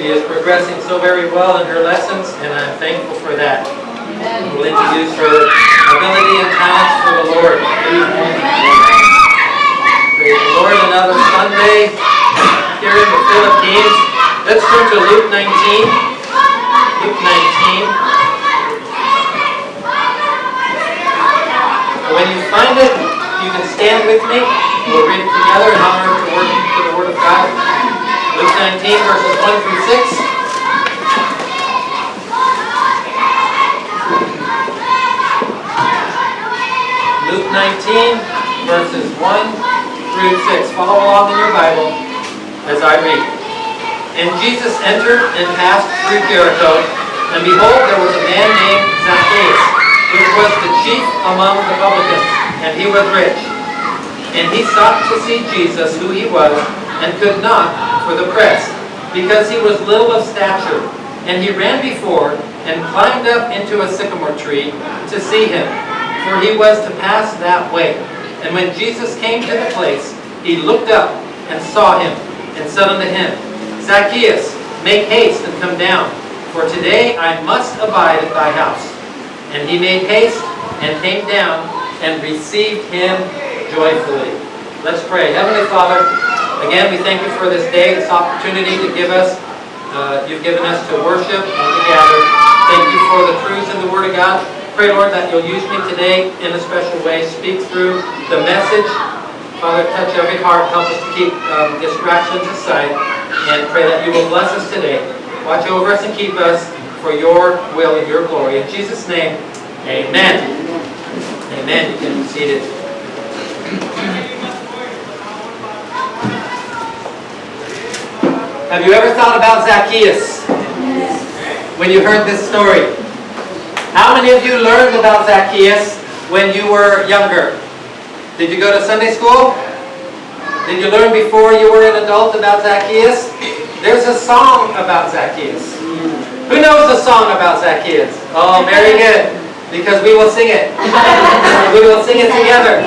She is progressing so very well in her lessons, and I'm thankful for that. We'll introduce her ability and talents for the Lord. Praise the Lord. Another Sunday here in the Philippines. Let's turn to Luke 19. Luke 19. When you find it, you can stand with me. We'll read it together in honor to worship to the Word of God. Luke 19, verses 1 through 6. Luke 19, verses 1 through 6. Follow along in your Bible as I read. And Jesus entered and passed through Jericho, and behold, there was a man named Zacchaeus, which was the chief among the publicans, and he was rich. And he sought to see Jesus, who he was, and could not for the press, because he was little of stature. And he ran before, and climbed up into a sycamore tree to see him, for he was to pass that way. And when Jesus came to the place, he looked up and saw him, and said unto him, Zacchaeus, make haste and come down, for today I must abide at thy house. And he made haste and came down and received him joyfully. Let's pray. Heavenly Father, again, we thank you for this day, this opportunity to give us. You've given us to worship and to gather. Thank you for the truths in the Word of God. Pray, Lord, that you'll use me today in a special way. Speak through the message. Father, touch every heart. Help us to keep distractions aside. And pray that you will bless us today. Watch over us and keep us for your will and your glory. In Jesus' name, amen. Amen. You can be seated. Have you ever thought about Zacchaeus when you heard this story? How many of you learned about Zacchaeus when you were younger? Did you go to Sunday school? Did you learn before you were an adult about Zacchaeus? There's a song about Zacchaeus. Who knows the song about Zacchaeus? Oh, very good. Because we will sing it. We will sing it together.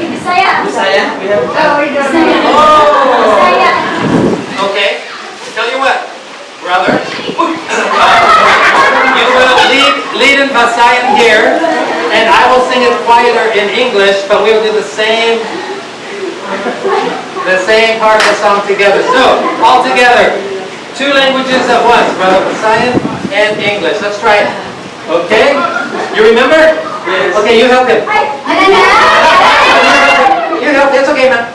Oh! Okay. Tell you what, brother. You will lead in Visayan here, and I will sing it quieter in English, but we will do the same part of the song together. So, all together, 2 languages at once, brother. Visayan and English. Let's try it. Okay? You remember? Yes. Okay, you help him. You help. It's okay, man.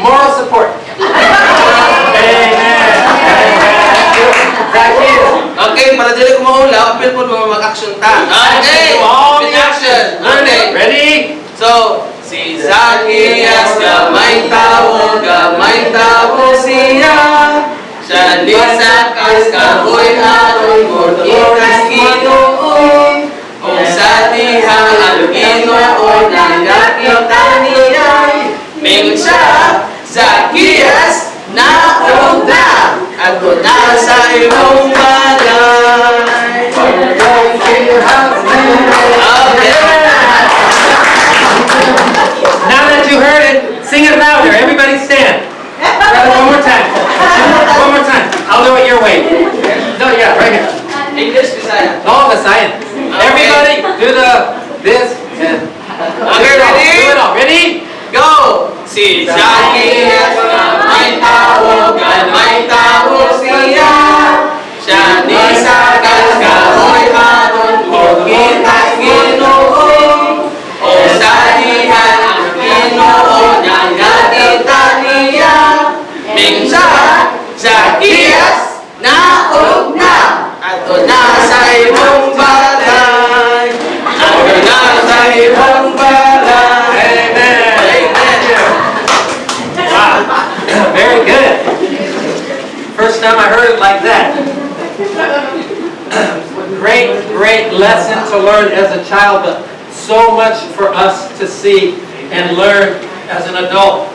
Moral support. Amen. Okay, para dili ko maula, apil po mag-action ta. Okay, action. Okay. Ready? So, si Zacchaeus, gamay tao siya. Siya di sakas kahoy aron morkikas Ginoo. Kung sa diha ang Ginoo nakita niya, mingon siya, Zacchaeus, naog na, ako na sa imong balay. We're going to your house now. Now that you heard it, sing it louder. Everybody stand. One more time. One more time. I'll do it your way. No, yeah, right here. English, Bisaya. No, Visayan. Everybody do this and... Okay, ready? Do it all. Ready? Go! Si Zacchaeus, gamay tao siya. Siya di sakas kahoy aron morkikas Ginoo. O sa diha ang Ginoo niyang nakita niya, mingon siya, Zacchaeus, naog na, ato na sa imong balay. Ato na sa imong balay. Amen. Wow. Very good. First time I heard it like that. Great lesson to learn as a child, but so much for us to see and learn as an adult.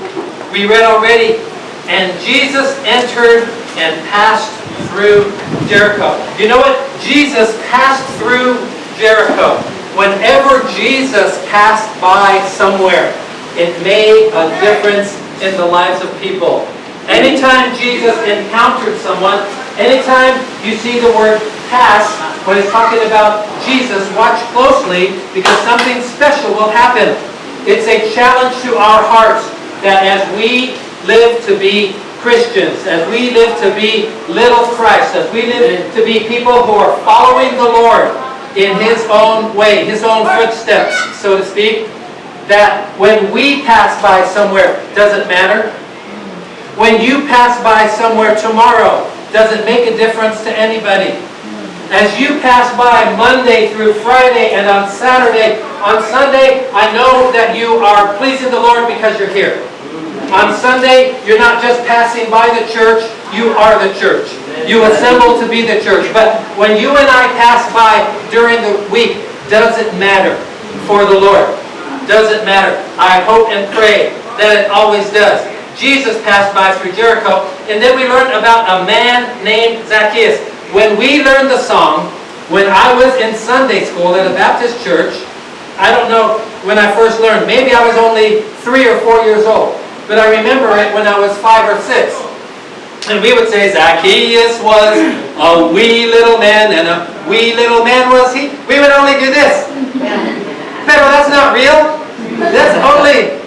We read already, and Jesus entered and passed through Jericho. You know what? Jesus passed through Jericho. Whenever Jesus passed by somewhere, it made a difference in the lives of people. Anytime Jesus encountered someone, Anytime you see the word pass, when it's talking about Jesus, watch closely because something special will happen. It's a challenge to our hearts that as we live to be Christians, as we live to be little Christ, as we live to be people who are following the Lord in His own way, His own footsteps, so to speak, that when we pass by somewhere, doesn't matter. When you pass by somewhere tomorrow, doesn't make a difference to anybody. As you pass by Monday through Friday and on Saturday, on Sunday, I know that you are pleasing the Lord because you're here. On Sunday, you're not just passing by the church, you are the church. You assemble to be the church. But when you and I pass by during the week, doesn't matter for the Lord. Doesn't matter. I hope and pray that it always does. Jesus passed by through Jericho, and then we learned about a man named Zacchaeus. When we learned the song, when I was in Sunday school at a Baptist church, I don't know when I first learned, maybe I was only 3 or 4 years old. But I remember it when I was 5 or 6. And we would say, Zacchaeus was a wee little man, and a wee little man was he. We would only do this. Pero that's not real. That's only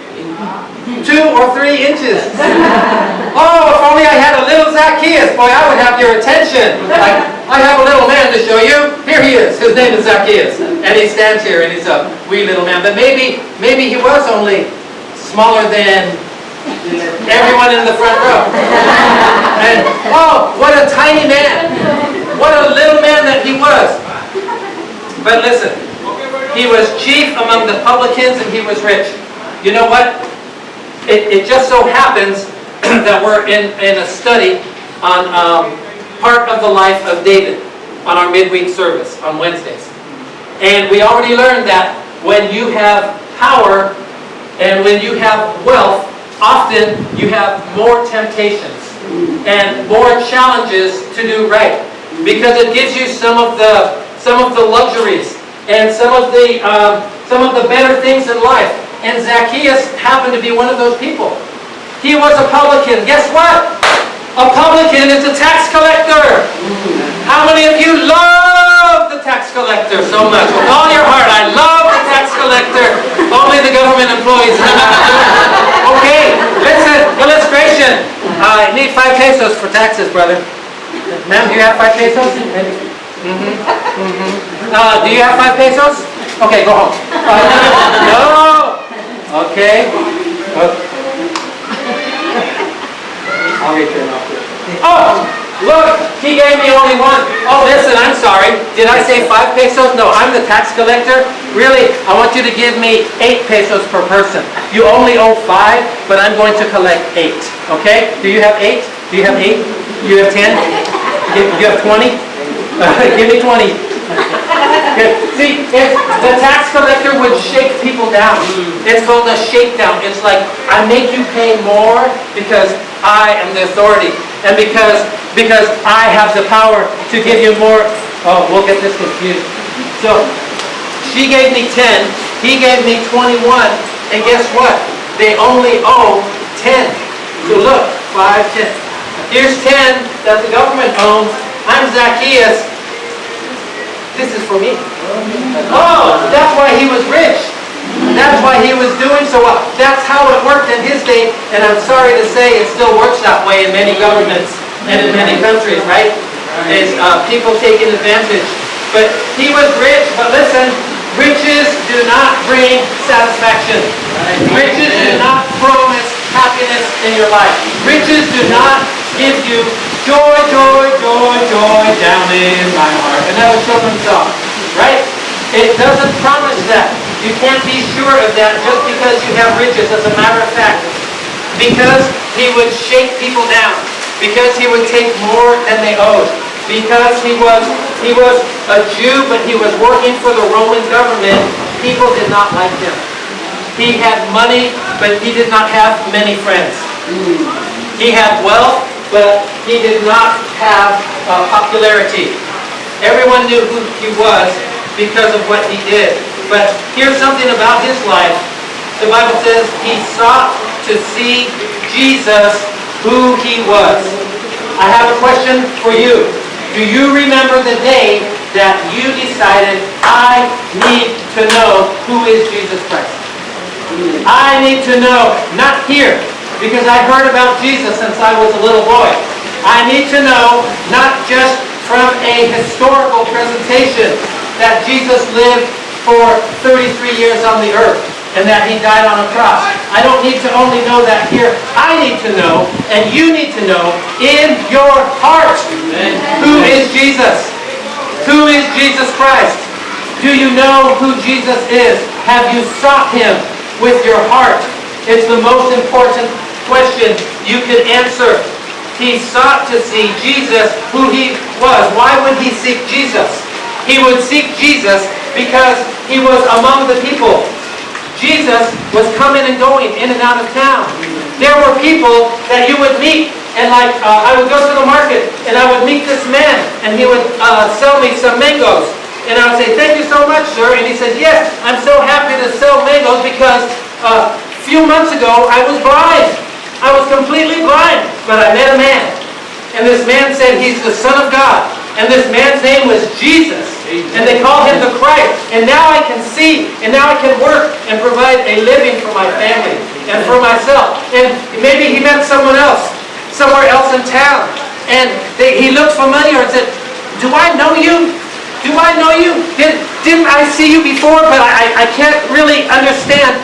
2 or 3 inches. Oh, if only I had a little Zacchaeus. Boy, I would have your attention. I have a little man to show you. Here he is. His name is Zacchaeus. And he stands here, and he's a wee little man. But maybe he was only smaller than everyone in the front row. And oh, what a tiny man. What a little man that he was. But listen, he was chief among the publicans and he was rich. You know what? It just so happens that we're in a study on part of the life of David on our midweek service on Wednesdays. And we already learned that when you have power and when you have wealth, often you have more temptations and more challenges to do right, because it gives you some of the luxuries and some of the better things in life. And Zacchaeus happened to be one of those people. He was a publican. Guess what? A publican is a tax collector. How many of you love the tax collector so much? With all your heart, I love the tax collector. Only the government employees. Okay, listen, illustration. I need 5 pesos for taxes, brother. Ma'am, do you have 5 pesos? Do you have 5 pesos? Okay, go home. No. Okay. I'll return off here. Oh, look, he gave me only 1. Oh, listen, I'm sorry. Did I say 5 pesos? No, I'm the tax collector. Really, I want you to give me 8 pesos per person. You only owe 5, but I'm going to collect 8. Okay? Do you have 8? Do you have 8? You have 10? You have 20? Give me 20. See, the tax collector would shake people down. It's called a shakedown. It's like, I make you pay more because I am the authority. And because I have the power to give you more. Oh, we'll get this confused. So, she gave me 10. He gave me 21. And guess what? They only owe 10. So look, 5, 10. Here's 10 that the government owns. I'm Zacchaeus. This is for me. Oh, that's why he was rich. That's why he was doing so well. That's how it worked in his day, and I'm sorry to say it still works that way in many governments and in many countries, right? Is people taking advantage. But he was rich, but listen, riches do not bring satisfaction. Riches do not promise happiness in your life. Riches do not give you joy, joy, joy, joy down in my heart. Another children's song, right? It doesn't promise that. You can't be sure of that just because you have riches. As a matter of fact, because he would shake people down, because he would take more than they owed, because he was a Jew, but he was working for the Roman government, people did not like him. He had money, but he did not have many friends. He had wealth, but he did not have popularity. Everyone knew who he was because of what he did. But here's something about his life. The Bible says he sought to see Jesus who he was. I have a question for you. Do you remember the day that you decided, I need to know who is Jesus Christ? I need to know, not here, because I heard about Jesus since I was a little boy. I need to know, not just from a historical presentation, that Jesus lived for 33 years on the earth and that he died on a cross. I don't need to only know that here. I need to know, and you need to know, in your heart, who is Jesus? Who is Jesus Christ? Do you know who Jesus is? Have you sought him with your heart? It's the most important question you could answer. He sought to see Jesus, who he was. Why would he seek Jesus? He would seek Jesus because he was among the people. Jesus was coming and going in and out of town. There were people that you would meet, and I would go to the market, and I would meet this man, and he would sell me some mangoes. And I would say, thank you so much, sir. And he said, yes, I'm so happy to sell mangoes because a few months ago I was blind. I was completely blind, but I met a man. And this man said he's the Son of God. And this man's name was Jesus. And they called him the Christ. And now I can see, and now I can work and provide a living for my family and for myself. And maybe he met someone else, somewhere else in town. And he looked familiar and said, do I know you? Do I know you? Didn't I see you before? But I can't really understand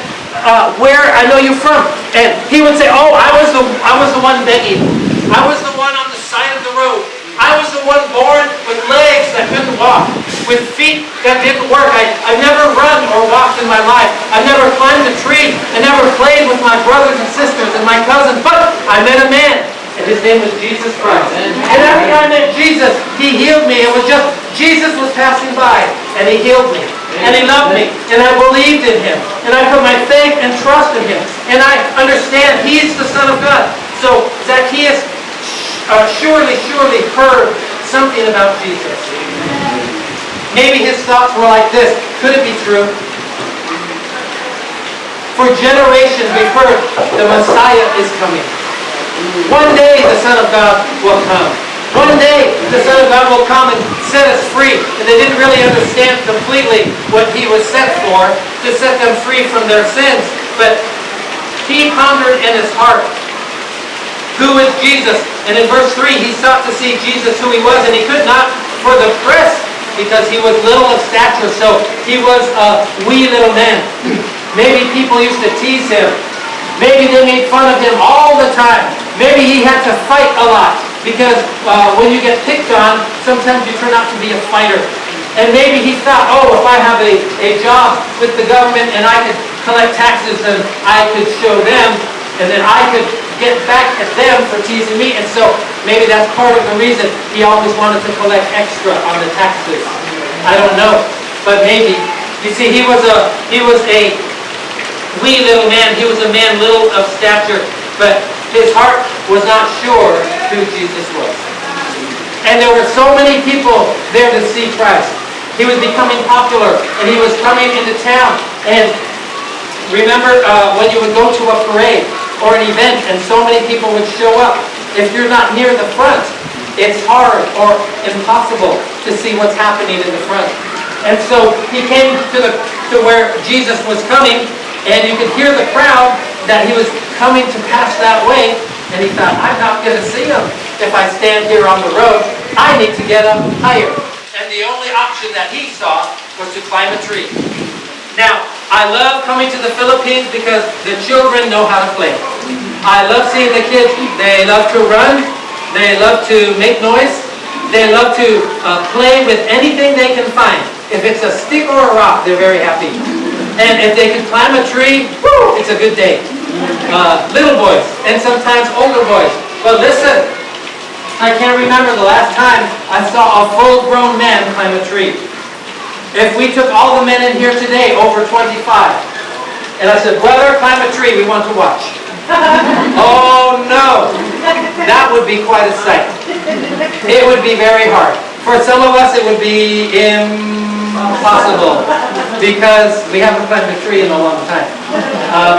where I know you from. And he would say, oh, I was the one begging. I was the one on the side of the road. I was the one born with legs that couldn't walk, with feet that didn't work. I've never run or walked in my life. I've never climbed a tree. I never played with my brothers and sisters and my cousins. But I met a man, and his name was Jesus Christ. And after I met Jesus, he healed me. It was just Jesus was passing by, and he healed me. And he loved me, and I believed in him. And I put my faith and trust in him. And I understand he's the Son of God. So Zacchaeus surely heard something about Jesus. Maybe his thoughts were like this. Could it be true? For generations we've heard the Messiah is coming. One day the Son of God will come. One day the Son of God will come and set us free. And they didn't really understand completely what he was sent for, to set them free from their sins. But he pondered in his heart, who is Jesus? And in verse 3, he sought to see Jesus who he was, and he could not for the press, because he was little of stature, so he was a wee little man. Maybe people used to tease him. Maybe they made fun of him all the time. Maybe he had to fight a lot, because when you get picked on, sometimes you turn out to be a fighter. And maybe he thought, oh, if I have a job with the government and I could collect taxes, then I could show them, and then I could get back at them for teasing me. And so maybe that's part of the reason he always wanted to collect extra on the taxes. I don't know, but maybe. You see, he was a wee little man. He was a man little of stature, but his heart was not sure who Jesus was. And there were so many people there to see Christ. He was becoming popular, and he was coming into town. And remember when you would go to a parade or an event and so many people would show up, if you're not near the front, it's hard or impossible to see what's happening in the front. And so he came to where Jesus was coming, and you could hear the crowd that he was coming to pass that way, and he thought, I'm not going to see him if I stand here on the road. I need to get up higher. And the only option that he saw was to climb a tree. Now, I love coming to the Philippines because the children know how to play. I love seeing the kids. They love to run. They love to make noise. They love to play with anything they can find. If it's a stick or a rock, they're very happy. And if they can climb a tree, woo, it's a good day. Little boys and sometimes older boys. But listen, I can't remember the last time I saw a full-grown man climb a tree. If we took all the men in here today, over 25, and I said, brother, climb a tree, we want to watch. Oh no, that would be quite a sight. It would be very hard. For some of us, it would be impossible, because we haven't climbed a tree in a long time.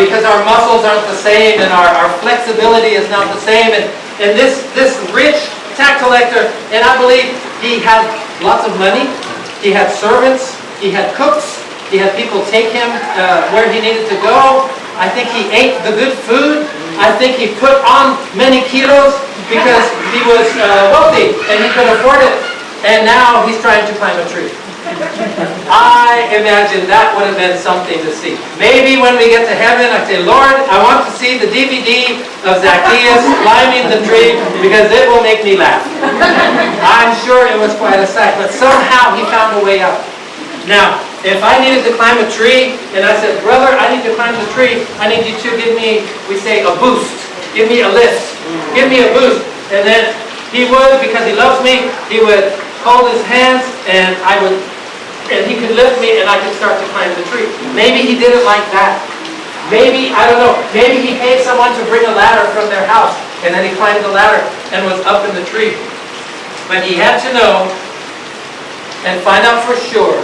Because our muscles aren't the same, and our flexibility is not the same, and this rich tax collector, and I believe he had lots of money. He had servants. He had cooks. He had people take him where he needed to go. I think he ate the good food. I think he put on many kilos because he was wealthy and he could afford it. And now he's trying to climb a tree. I imagine that would have been something to see. Maybe when we get to heaven, I say, Lord, I want to see the DVD of Zacchaeus climbing the tree because it will make me laugh. I'm sure it was quite a sight, but somehow he found a way up. Now, if I needed to climb a tree, and I said, brother, I need to climb the tree, I need you to give me, we say, a boost. Give me a lift. Give me a boost. And then he would, because he loves me, he would hold his hands, and he could lift me, and I could start to climb the tree. Maybe he did it like that. Maybe, I don't know, maybe he paid someone to bring a ladder from their house, and then he climbed the ladder and was up in the tree. But he had to know and find out for sure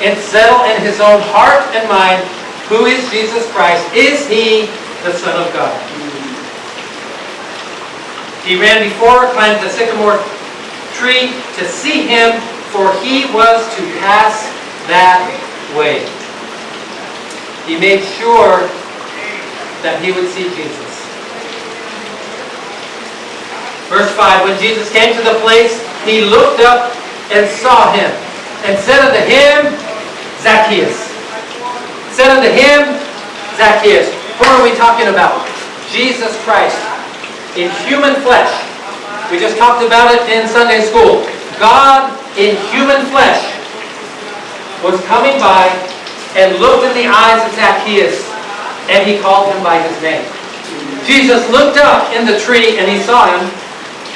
and settle in his own heart and mind, who is Jesus Christ? Is he the Son of God? He ran before, climbed the sycamore tree to see him, for he was to pass that way. He made sure that he would see Jesus. Verse 5, when Jesus came to the place, he looked up and saw him, and said unto him, Zacchaeus. Said unto him, Zacchaeus. Who are we talking about? Jesus Christ in human flesh. We just talked about it in Sunday school. God in human flesh was coming by and looked in the eyes of Zacchaeus, and he called him by his name. Jesus looked up in the tree and he saw him,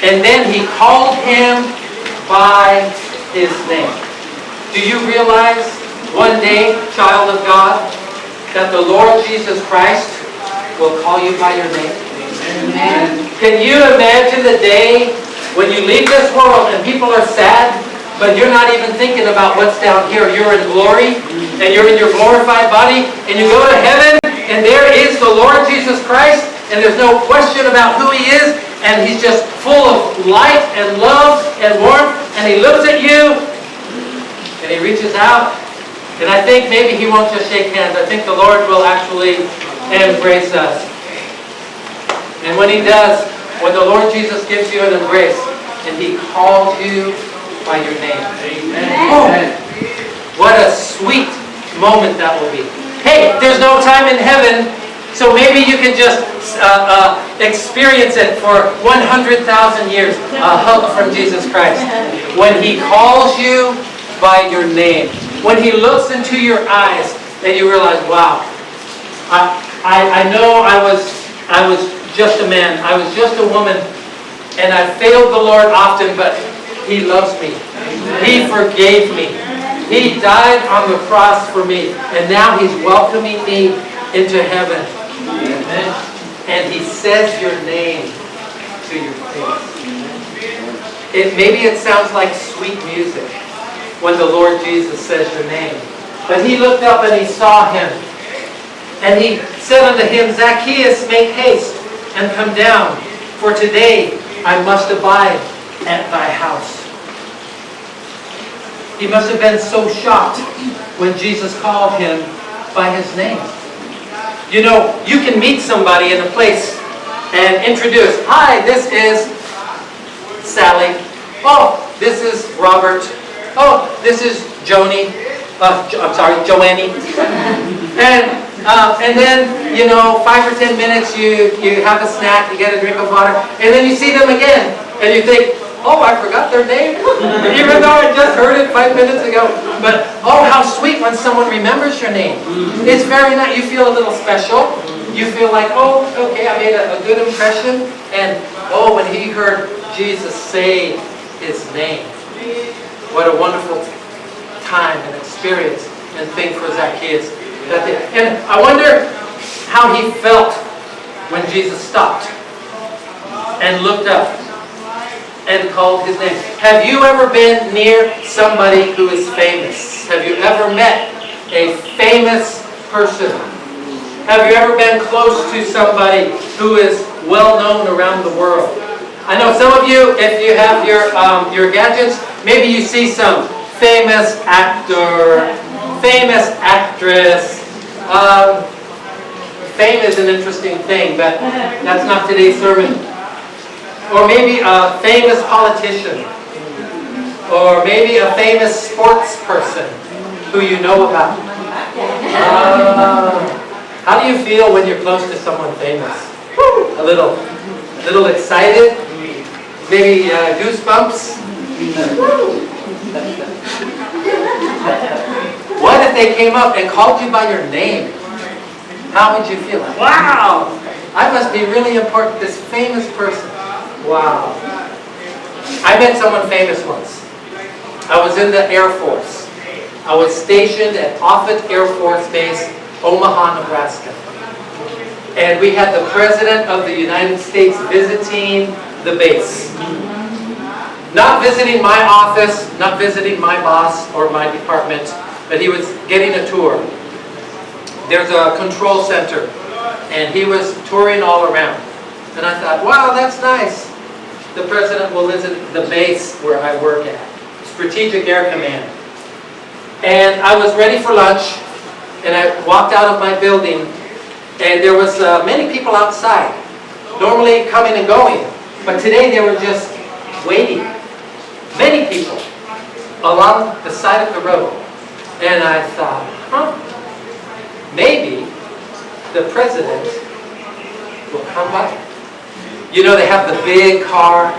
and then he called him by his name. Do you realize one day, child of God, that the Lord Jesus Christ will call you by your name? Amen. Can you imagine the day when you leave this world and people are sad, but you're not even thinking about what's down here? You're in glory, and you're in your glorified body, and you go to heaven, and there is the Lord Jesus Christ, and there's no question about who he is, and he's just full of light and love and warmth, and he looks at you, and he reaches out, and I think maybe he won't just shake hands. I think the Lord will actually embrace us. And when he does, when the Lord Jesus gives you an embrace, and he calls you by your name. Amen. Oh, what a sweet moment that will be. Hey, there's no time in heaven, so maybe you can just experience it for 100,000 years. A hug from Jesus Christ. When he calls you by your name. When he looks into your eyes and you realize, wow, I know I was just a man. I was just a woman, and I failed the Lord often, but he loves me. He forgave me. He died on the cross for me, and now he's welcoming me into heaven. Amen. And he says your name to your face. Maybe it sounds like sweet music when the Lord Jesus says your name. But he looked up and he saw him. And he said unto him, Zacchaeus, make haste and come down, for today I must abide at thy house. He must have been so shocked when Jesus called him by his name. You know, you can meet somebody in a place and introduce, hi, this is Sally. Oh, this is Robert. Oh, this is Joni. Joannie. And then, 5 or 10 minutes, you have a snack, you get a drink of water, and then you see them again, and you think, oh, I forgot their name, even though I just heard it 5 minutes ago. But, oh, how sweet when someone remembers your name. It's very nice. You feel a little special. You feel like, oh, okay, I made a good impression. And, oh, when he heard Jesus say his name, what a wonderful time and experience and thing for Zacchaeus. And I wonder how he felt when Jesus stopped and looked up and called his name. Have you ever been near somebody who is famous? Have you ever met a famous person? Have you ever been close to somebody who is well known around the world? I know some of you, if you have your gadgets, maybe you see some famous actor, famous actress. Fame is an interesting thing, but that's not today's sermon. Or maybe a famous politician. Or maybe a famous sports person who you know about. How do you feel when you're close to someone famous? A little excited? Maybe goosebumps? What if they came up and called you by your name? How would you feel? Like, wow! I must be really important, this famous person. Wow. I met someone famous once. I was in the Air Force. I was stationed at Offutt Air Force Base, Omaha, Nebraska. And we had the President of the United States visiting the base. Not visiting my office, not visiting my boss or my department, but he was getting a tour. There's a control center, and he was touring all around. And I thought, wow, that's nice. The President will visit the base where I work at, Strategic Air Command. And I was ready for lunch, and I walked out of my building, and there was many people outside, normally coming and going. But today they were just waiting. Many people along the side of the road. And I thought, maybe the President will come by. You know, they have the big car,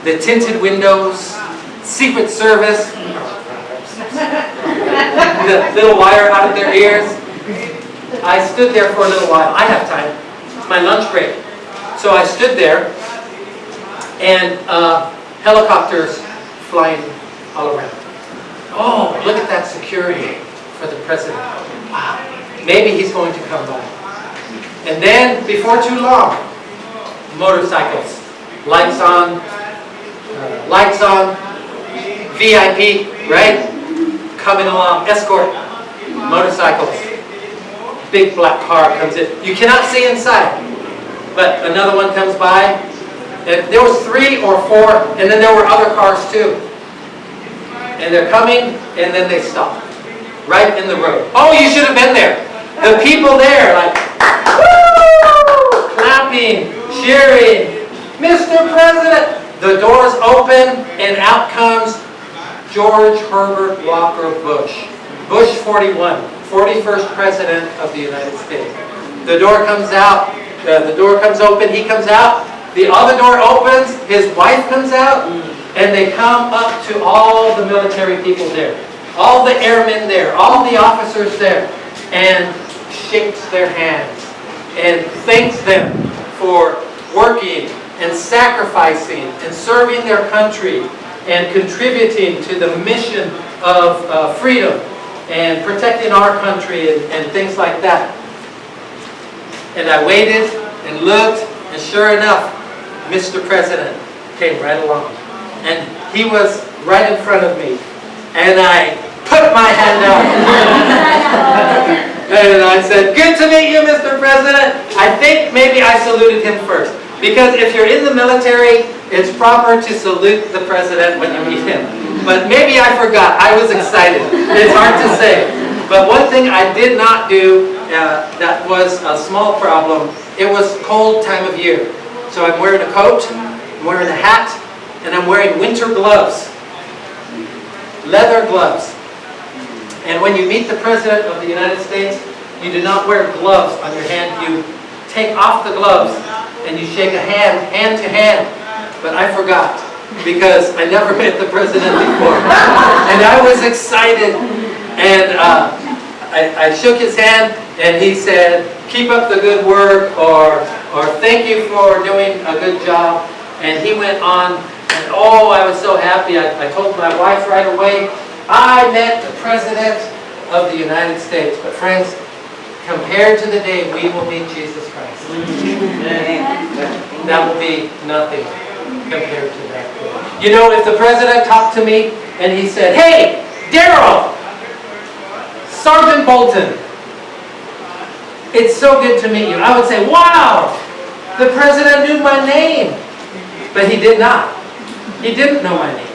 the tinted windows, Secret Service, the little wire out of their ears. I stood there for a little while. I have time. It's my lunch break. So I stood there, and helicopters flying all around. Oh, look at that security for the President. Wow. Maybe he's going to come by. And then, before too long, motorcycles. Lights on, VIP, right? Coming along, escort, motorcycles. Big black car comes in. You cannot see inside, but another one comes by. And there was 3 or 4, and then there were other cars too. And they're coming, and then they stop. Right in the road. Oh, you should have been there. The people there, like, woo! Clapping, cheering. Mr. President! The doors open, and out comes George Herbert Walker Bush. Bush 41, 41st President of the United States. The door comes out, the door comes open, he comes out. The other door opens, his wife comes out, and they come up to all the military people there, all the airmen there, all the officers there, and shakes their hands and thanks them for working and sacrificing and serving their country and contributing to the mission of freedom and protecting our country and things like that. And I waited and looked, and sure enough, Mr. President came right along. And he was right in front of me. And I put my hand out. And I said, good to meet you, Mr. President. I think maybe I saluted him first. Because if you're in the military, it's proper to salute the President when you meet him. But maybe I forgot. I was excited. It's hard to say. But one thing I did not do, that was a small problem, it was cold time of year. So I'm wearing a coat, I'm wearing a hat, and I'm wearing winter gloves. Leather gloves. And when you meet the President of the United States, you do not wear gloves on your hand. You take off the gloves and you shake a hand to hand. But I forgot, because I never met the President before. And I was excited. And I shook his hand, and he said, keep up the good work, or thank you for doing a good job. And he went on, and oh, I was so happy. I told my wife right away, I met the President of the United States. But friends, compared to the day we will meet Jesus Christ, that will be nothing compared to that. You know, if the President talked to me and he said, hey, Darrell, Sergeant Bolton, it's so good to meet you. I would say, wow, the President knew my name. But he did not. He didn't know my name.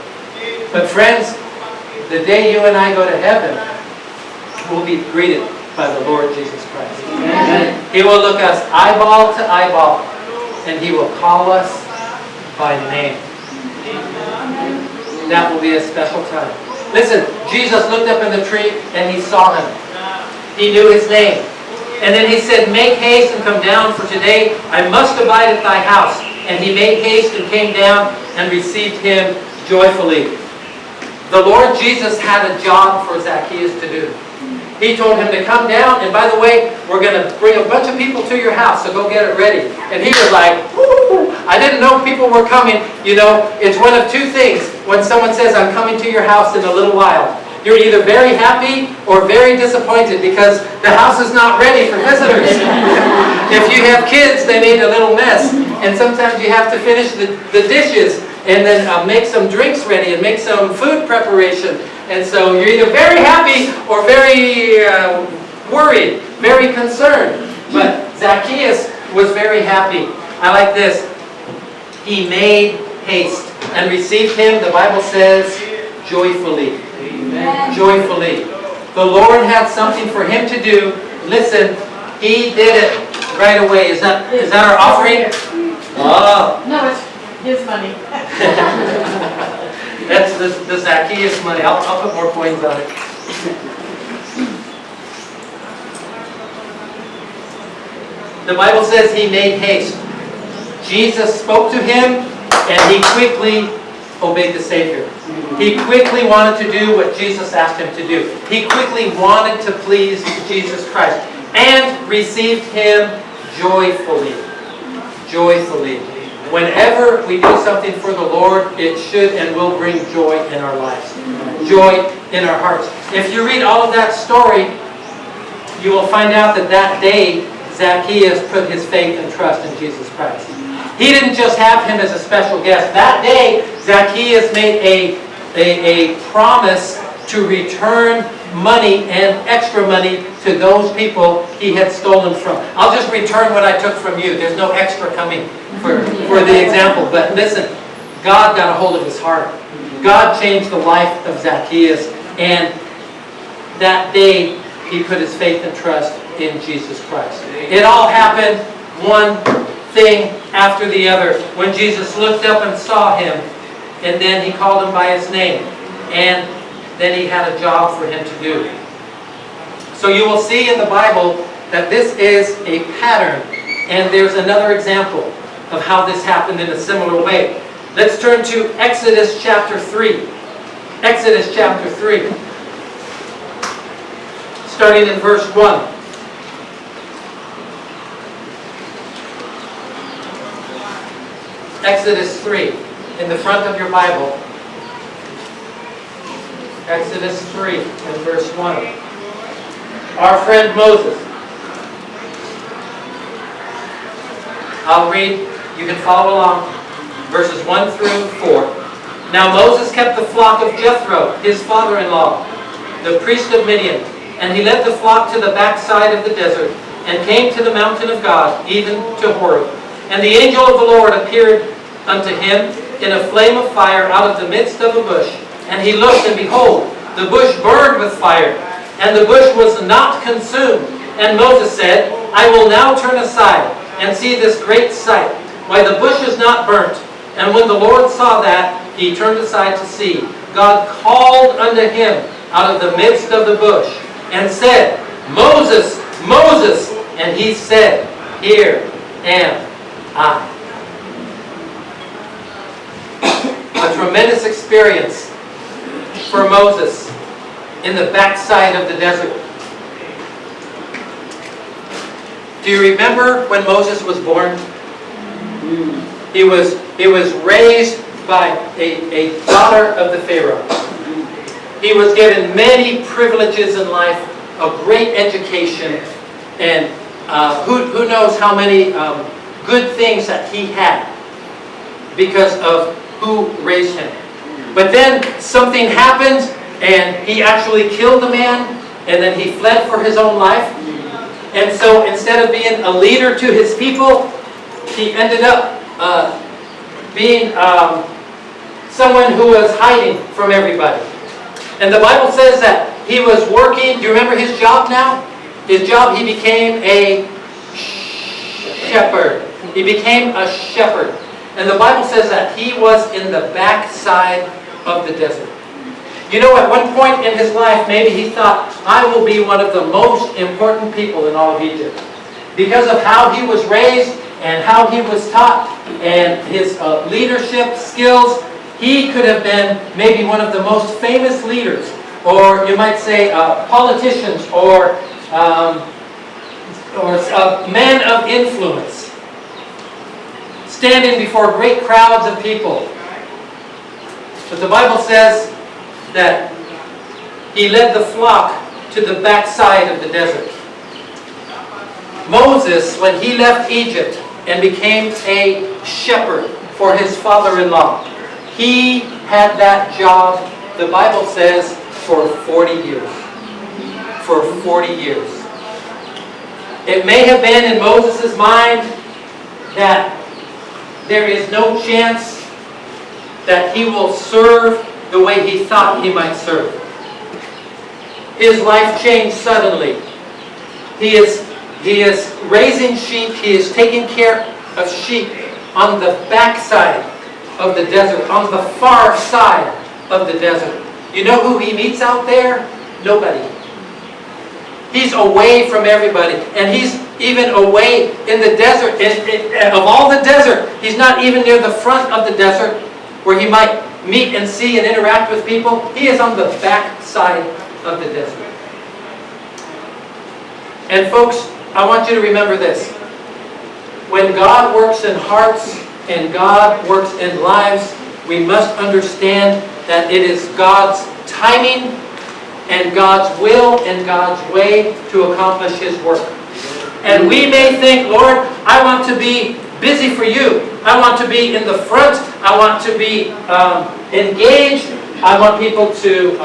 But friends, the day you and I go to heaven, we'll be greeted by the Lord Jesus Christ. Amen. He will look us eyeball to eyeball, and He will call us by name. That will be a special time. Listen, Jesus looked up in the tree and He saw him. He knew his name. And then He said, "Make haste and come down, for today I must abide at thy house." And he made haste and came down and received him joyfully. The Lord Jesus had a job for Zacchaeus to do. He told him to come down, and by the way, we're going to bring a bunch of people to your house, so go get it ready. And he was like, woo! I didn't know people were coming. You know, it's one of two things when someone says, "I'm coming to your house in a little while." You're either very happy or very disappointed because the house is not ready for visitors. If you have kids, they made a little mess. And sometimes you have to finish the dishes and then make some drinks ready and make some food preparation. And so you're either very happy or very worried, very concerned. But Zacchaeus was very happy. I like this. He made haste and received him, the Bible says, joyfully. Amen. Joyfully. The Lord had something for him to do. Listen, He did it right away. Is that our offering? Oh. No, it's his money. That's the Zacchaeus money. I'll put more coins on it. The Bible says he made haste. Jesus spoke to him, and he quickly obeyed the Savior. He quickly wanted to do what Jesus asked him to do. He quickly wanted to please Jesus Christ and received him joyfully. Joyfully. Whenever we do something for the Lord, it should and will bring joy in our lives. Joy in our hearts. If you read all of that story, you will find out that that day, Zacchaeus put his faith and trust in Jesus Christ. He didn't just have him as a special guest. That day, Zacchaeus made a promise to return money and extra money to those people he had stolen from. I'll just return what I took from you. There's no extra coming for the example. But listen, God got a hold of his heart. God changed the life of Zacchaeus. And that day, he put his faith and trust in Jesus Christ. It all happened one thing after the other. When Jesus looked up and saw him, and then he called him by his name, and then he had a job for him to do. So you will see in the Bible that this is a pattern, and there's another example of how this happened in a similar way. Let's turn to Exodus chapter 3. Exodus chapter 3. Starting in verse 1. Exodus 3, in the front of your Bible. Exodus 3, and verse 1. Our friend Moses. I'll read, you can follow along, verses 1 through 4. Now Moses kept the flock of Jethro, his father-in-law, the priest of Midian, and he led the flock to the backside of the desert, and came to the mountain of God, even to Horeb. And the angel of the Lord appeared unto him in a flame of fire out of the midst of a bush. And he looked, and behold, the bush burned with fire, and the bush was not consumed. And Moses said, I will now turn aside and see this great sight, why the bush is not burnt. And when the Lord saw that, he turned aside to see. God called unto him out of the midst of the bush, and said, Moses, Moses. And he said, Here am I. A tremendous experience for Moses in the backside of the desert. Do you remember when Moses was born? He was raised by a daughter of the Pharaoh. He was given many privileges in life, a great education, and who knows how many good things that he had because of who raised him. But then something happened, and he actually killed a man, and then he fled for his own life. And so instead of being a leader to his people, he ended up being someone who was hiding from everybody. And the Bible says that he was working. Do you remember his job now? His job, he became a shepherd. He became a shepherd. And the Bible says that he was in the backside of the desert. You know, at one point in his life, maybe he thought, I will be one of the most important people in all of Egypt. Because of how he was raised and how he was taught and his leadership skills, he could have been maybe one of the most famous leaders, or you might say politicians, or men of influence, standing before great crowds of people. But the Bible says that he led the flock to the backside of the desert. Moses, when he left Egypt and became a shepherd for his father-in-law, he had that job, the Bible says, for 40 years. For 40 years. It may have been in Moses' mind that there is no chance that he will serve the way he thought he might serve. His life changed suddenly. He is raising sheep. He is taking care of sheep on the backside of the desert, on the far side of the desert. You know who he meets out there? Nobody. He's away from everybody. And he's even away in the desert. Of all the desert, he's not even near the front of the desert where he might meet and see and interact with people. He is on the back side of the desert. And folks, I want you to remember this. When God works in hearts and God works in lives, we must understand that it is God's timing and God's will and God's way to accomplish His work. And we may think, Lord, I want to be busy for you. I want to be in the front. I want to be engaged. I want people to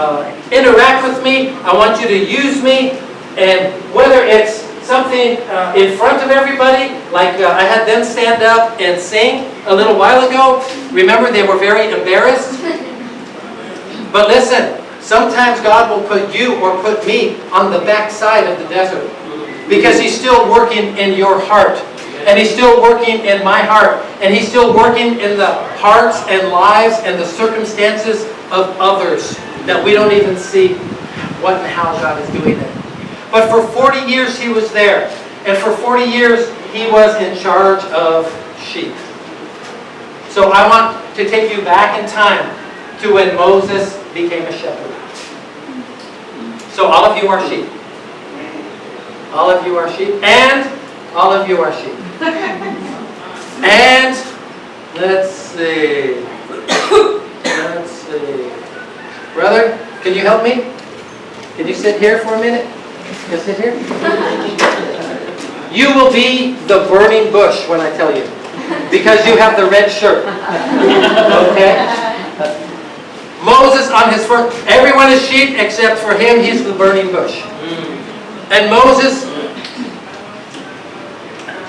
interact with me. I want you to use me. And whether it's something in front of everybody, like I had them stand up and sing a little while ago. Remember, they were very embarrassed. But listen, sometimes God will put you or put me on the back side of the desert because He's still working in your heart. And He's still working in my heart. And He's still working in the hearts and lives and the circumstances of others that we don't even see what and how God is doing it. But for 40 years He was there. And for 40 years He was in charge of sheep. So I want to take you back in time to when Moses became a shepherd. So all of you are sheep. All of you are sheep. And all of you are sheep. And let's see. Let's see. Brother, can you help me? Can you sit here for a minute? Can you sit here? You will be the burning bush when I tell you. Because you have the red shirt. Okay? Moses on his first... Everyone is sheep except for him. He's the burning bush. And Moses...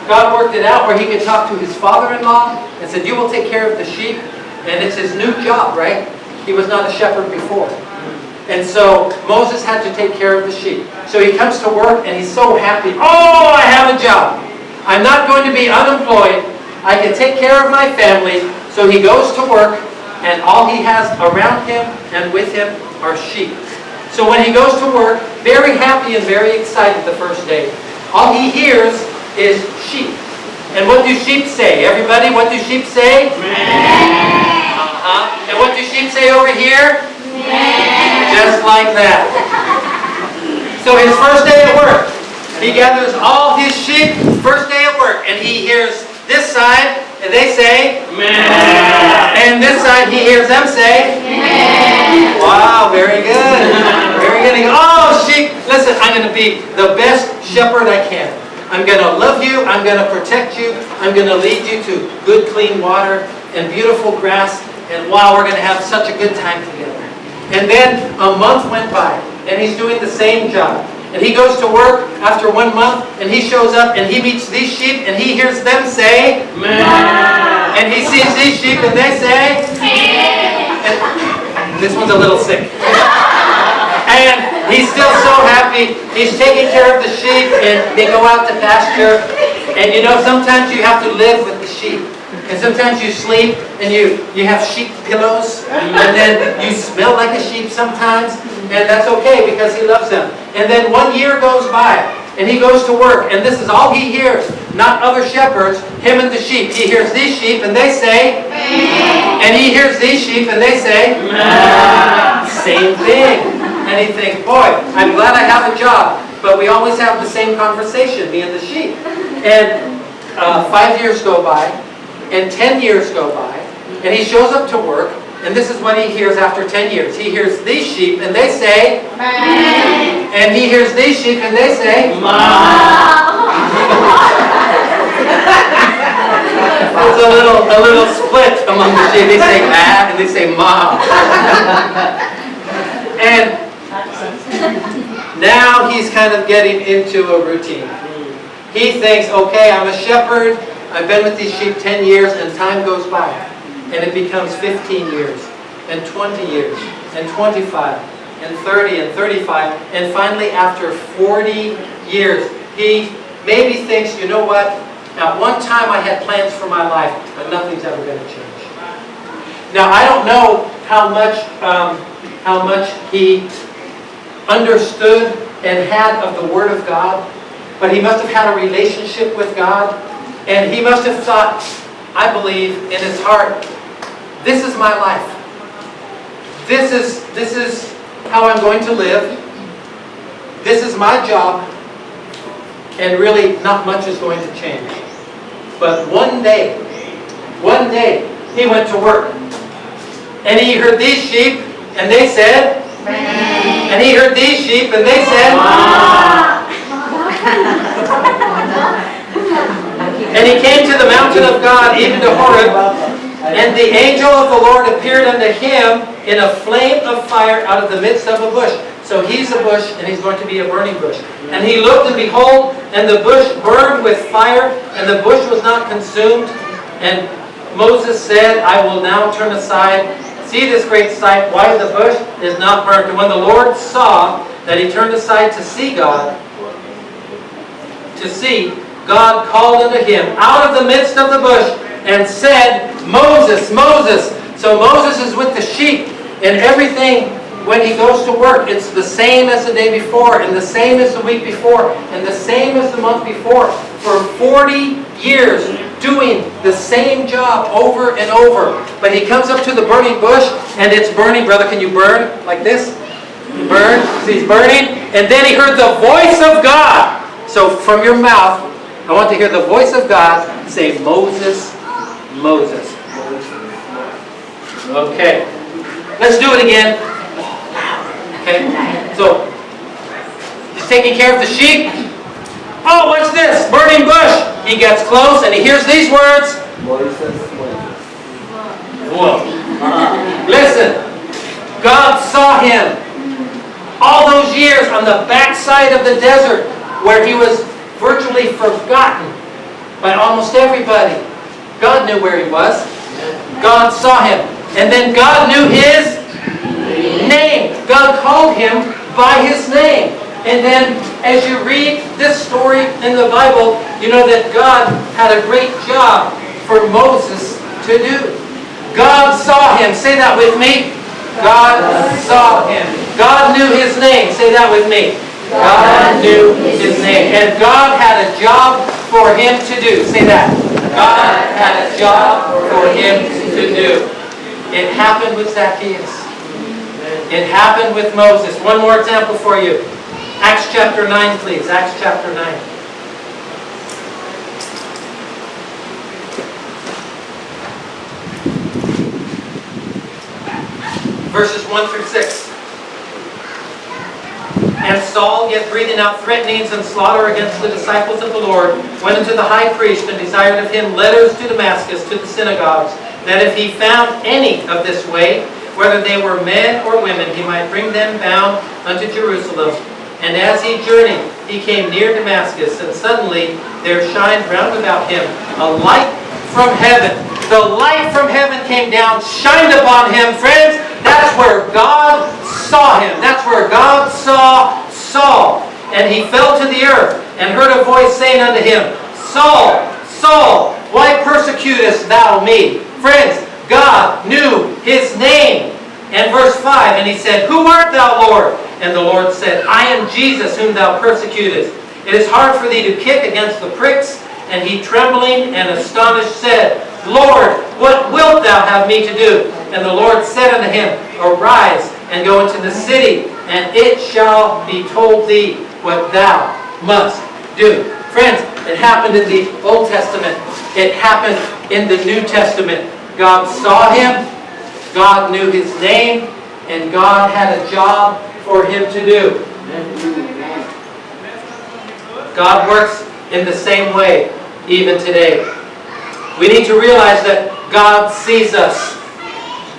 God worked it out where he could talk to his father-in-law and said, you will take care of the sheep. And it's his new job, right? He was not a shepherd before. And so Moses had to take care of the sheep. So he comes to work and he's so happy. Oh, I have a job. I'm not going to be unemployed. I can take care of my family. So he goes to work and all he has around him and with him are sheep. So when he goes to work, very happy and very excited the first day, all he hears is sheep. And what do sheep say? Everybody, what do sheep say? And what do sheep say over here? Just like that. So his first day at work, he gathers all his sheep, first day at work, and he hears this side, and they say, and this side, he hears them say, wow, very good. Very good. He goes, oh, sheep, listen, I'm going to be the best shepherd I can. I'm going to love you. I'm going to protect you. I'm going to lead you to good, clean water and beautiful grass. And wow, we're going to have such a good time together. And then a month went by, and he's doing the same job. And he goes to work after 1 month, and he shows up, and he meets these sheep, and he hears them say, And he sees these sheep and they say, and this one's a little sick. And he's still so happy. He's taking care of the sheep and they go out to pasture. And you know, sometimes you have to live with the sheep. And sometimes you sleep and you have sheep pillows. And then you smell like a sheep sometimes. And that's okay because he loves them. And then 1 year goes by and he goes to work. And this is all he hears. Not other shepherds, him and the sheep. He hears these sheep and they say, and he hears these sheep and they say, same thing. And he thinks, boy, I'm glad I have a job. But we always have the same conversation, me and the sheep. And 5 years go by, and 10 years go by, and he shows up to work, and this is what he hears after 10 years. He hears these sheep, and they say, and he hears these sheep, and they say, There's a little split among the sheep. They say, and they say, ma. And now he's kind of getting into a routine. He thinks, okay, I'm a shepherd. I've been with these sheep 10 years, and time goes by. And it becomes 15 years, and 20 years, and 25, and 30, and 35. And finally, after 40 years, he maybe thinks, you know what? At one time I had plans for my life, but nothing's ever going to change. Now, I don't know how much he understood and had of the Word of God, but he must have had a relationship with God, and he must have thought, I believe, in his heart, this is my life. This is how I'm going to live. This is my job, and really not much is going to change. But one day, he went to work, and he heard these sheep, and they said, and he heard these sheep, and they said, and he came to the mountain of God, even to Horeb, and the angel of the Lord appeared unto him in a flame of fire out of the midst of a bush. So he's a bush, and he's going to be a burning bush. And he looked, and behold, and the bush burned with fire, and the bush was not consumed. And Moses said, I will now turn aside, see this great sight, why the bush is not burnt. And when the Lord saw that he turned aside to see God, God called unto him out of the midst of the bush, and said, Moses, Moses. So Moses is with the sheep, and everything when he goes to work, it's the same as the day before, and the same as the week before, and the same as the month before. For 40 years, doing the same job over and over. But he comes up to the burning bush, and it's burning. Brother, can you burn like this? Burn. So he's burning. And then he heard the voice of God. So from your mouth, I want to hear the voice of God say, Moses, Moses. Okay. Let's do it again. Okay. So, he's taking care of the sheep. Oh, what's this? Burning bush. He gets close and he hears these words. Whoa. Listen. God saw him all those years on the backside of the desert where he was virtually forgotten by almost everybody. God knew where he was. God saw him. And then God knew his name. God called him by his name. And then as you read this story in the Bible, you know that God had a great job for Moses to do. God saw him. Say that with me. God saw him. God knew his name. Say that with me. God knew his name. And God had a job for him to do. Say that. God had a job for him to do. It happened with Zacchaeus. It happened with Moses. One more example for you. Acts chapter 9, please. Acts chapter 9. Verses 1 through 6. And Saul, yet breathing out threatenings and slaughter against the disciples of the Lord, went unto the high priest and desired of him letters to Damascus, to the synagogues, that if he found any of this way, whether they were men or women, he might bring them bound unto Jerusalem. And as he journeyed, he came near Damascus, and suddenly there shined round about him a light from heaven. the light from heaven came down, shined upon him. Friends, that's where God saw him. That's where God saw Saul. And he fell to the earth and heard a voice saying unto him, Saul, Saul, why persecutest thou me? Friends, God knew his name. And verse 5, and he said, Who art thou, Lord? And the Lord said, I am Jesus, whom thou persecutest. It is hard for thee to kick against the pricks. And he, trembling and astonished, said, Lord, what wilt thou have me to do? And the Lord said unto him, Arise and go into the city, and it shall be told thee what thou must do. Friends, it happened in the Old Testament. It happened in the New Testament. God saw him, God knew his name, and God had a job for him to do. God works in the same way even today. We need to realize that God sees us.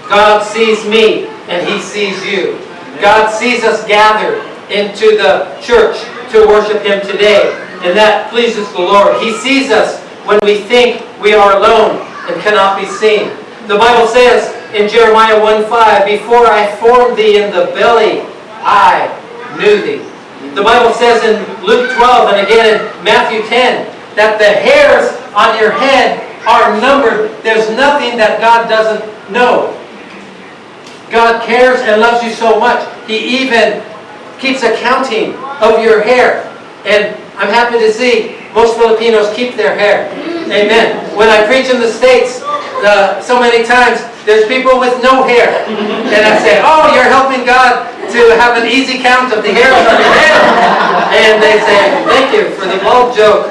God sees me, and he sees you. God sees us gathered into the church to worship him today, and that pleases the Lord. He sees us when we think we are alone and cannot be seen. The Bible says in Jeremiah 1:5, Before I formed thee in the belly, I knew thee. The Bible says in Luke 12 and again in Matthew 10 that the hairs on your head are numbered. There's nothing that God doesn't know. God cares and loves you so much. He even keeps accounting of your hair. And I'm happy to see most Filipinos keep their hair. Amen. When I preach in the States, so many times, there's people with no hair. And I say, oh, you're helping God to have an easy count of the hairs on your head. And they say, thank you for the bald joke.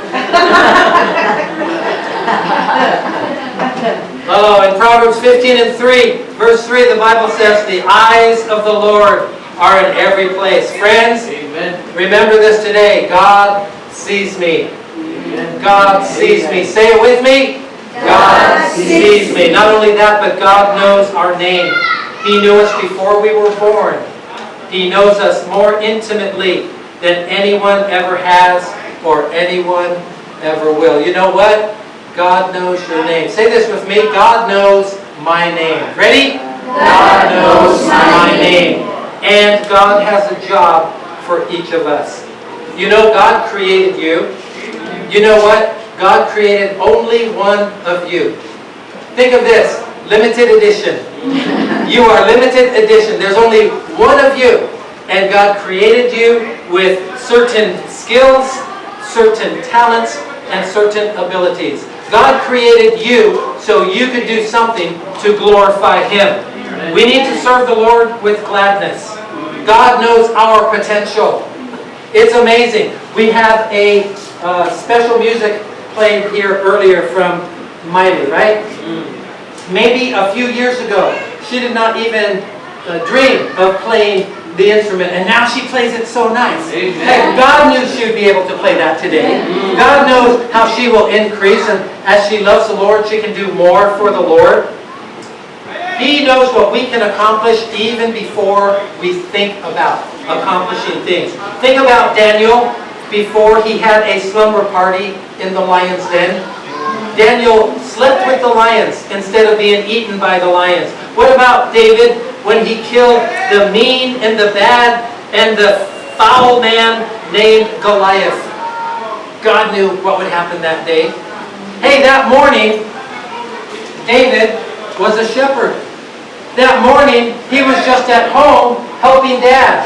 Oh, in Proverbs 15 and 3, verse 3, the Bible says, the eyes of the Lord are in every place. Friends, amen. Remember this today. God sees me. Amen. God sees me. Say it with me. God sees me. Not only that, but God knows our name. He knew us before we were born. He knows us more intimately than anyone ever has or anyone ever will. You know what? God knows your name. Say this with me. God knows my name. Ready? God knows my name. And God has a job for each of us. You know God created you. You know what? God created only one of you. Think of this. Limited edition. You are limited edition. There's only one of you. And God created you with certain skills, certain talents, and certain abilities. God created you so you could do something to glorify him. We need to serve the Lord with gladness. God knows our potential. It's amazing. We have a special music played here earlier from Miley, right? Maybe a few years ago, she did not even dream of playing the instrument, and now she plays it so nice. Heck, God knew she would be able to play that today. God knows how she will increase, and as she loves the Lord, she can do more for the Lord. He knows what we can accomplish even before we think about accomplishing things. Think about Daniel before he had a slumber party in the lion's den. Daniel slept with the lions instead of being eaten by the lions. What about David when he killed the mean and the bad and the foul man named Goliath? God knew what would happen that day. Hey, that morning, David was a shepherd. That morning, he was just at home helping Dad.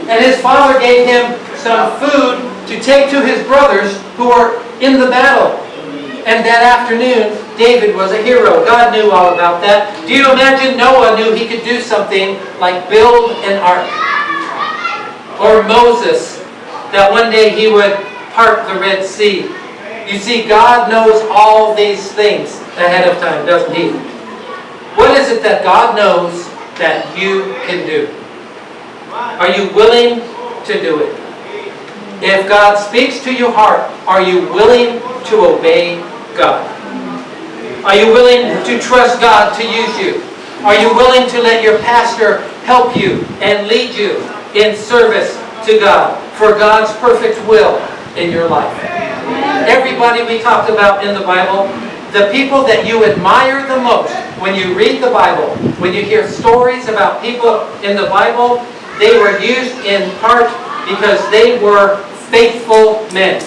And his father gave him some food to take to his brothers who were in the battle. And that afternoon, David was a hero. God knew all about that. Do you imagine Noah knew he could do something like build an ark? Or Moses, that one day he would part the Red Sea. You see, God knows all these things ahead of time, doesn't he? What is it that God knows that you can do? Are you willing to do it? If God speaks to your heart, are you willing to obey God? Are you willing to trust God to use you? Are you willing to let your pastor help you and lead you in service to God for God's perfect will in your life? Everybody we talked about in the Bible, the people that you admire the most when you read the Bible, when you hear stories about people in the Bible, they were used in part because they were faithful men.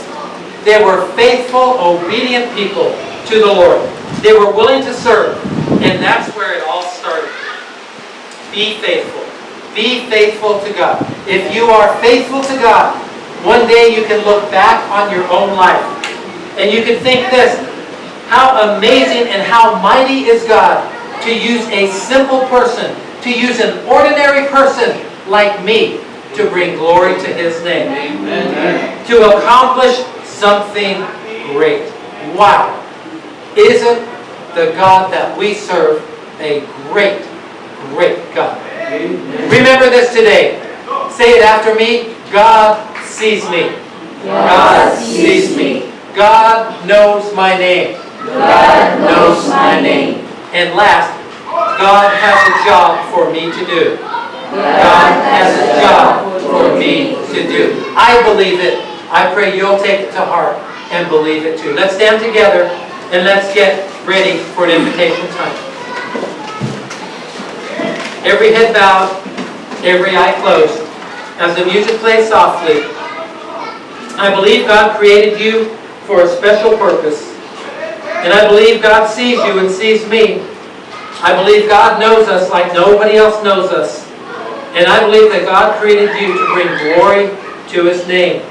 They were faithful, obedient people to the Lord. They were willing to serve, and that's where it all started. Be faithful. Be faithful to God. If you are faithful to God, one day you can look back on your own life, and you can think this: how amazing and how mighty is God to use a simple person, to use an ordinary person like me to bring glory to His name. Amen. To accomplish something great. Wow. Isn't the God that we serve a great, great God? Amen. Remember this today. Say it after me. God sees me. God sees me. God knows my name. God knows my name. And last, God has a job for me to do. God has a job for me to do. I believe it. I pray you'll take it to heart and believe it too. Let's stand together and let's get ready for an invitation time. Every head bowed, every eye closed. As the music plays softly, I believe God created you for a special purpose. And I believe God sees you and sees me. I believe God knows us like nobody else knows us. And I believe that God created you to bring glory to His name.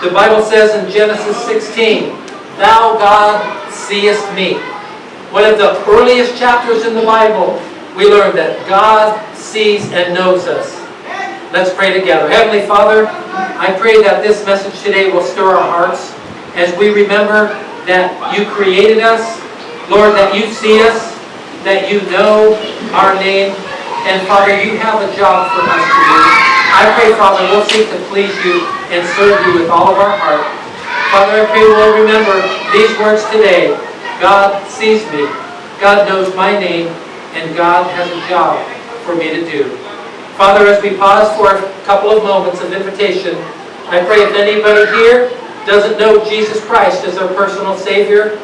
The Bible says in Genesis 16, "Thou, God, seest me." One of the earliest chapters in the Bible, we learn that God sees and knows us. Let's pray together. Heavenly Father, I pray that this message today will stir our hearts as we remember that you created us, Lord, that you see us, that you know our name, and Father, you have a job for us to do. I pray, Father, we'll seek to please you and serve you with all of our heart. Father, I pray we'll remember these words today. God sees me, God knows my name, and God has a job for me to do. Father, as we pause for a couple of moments of invitation, I pray if anybody here doesn't know Jesus Christ as their personal Savior,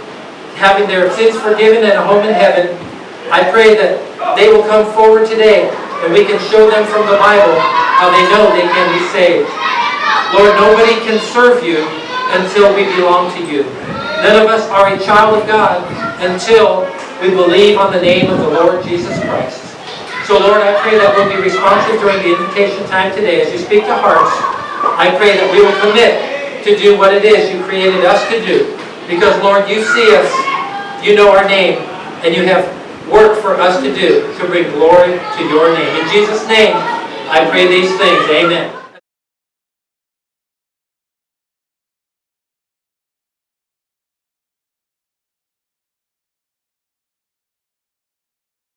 having their sins forgiven and a home in heaven, I pray that they will come forward today and we can show them from the Bible how they know they can be saved. Lord, nobody can serve you until we belong to you. None of us are a child of God until we believe on the name of the Lord Jesus Christ. So Lord, I pray that we'll be responsive during the invitation time today. As you speak to hearts, I pray that we will commit to do what it is you created us to do. Because Lord, you see us, you know our name, and you have work for us to do to bring glory to your name. In Jesus' name, I pray these things. Amen.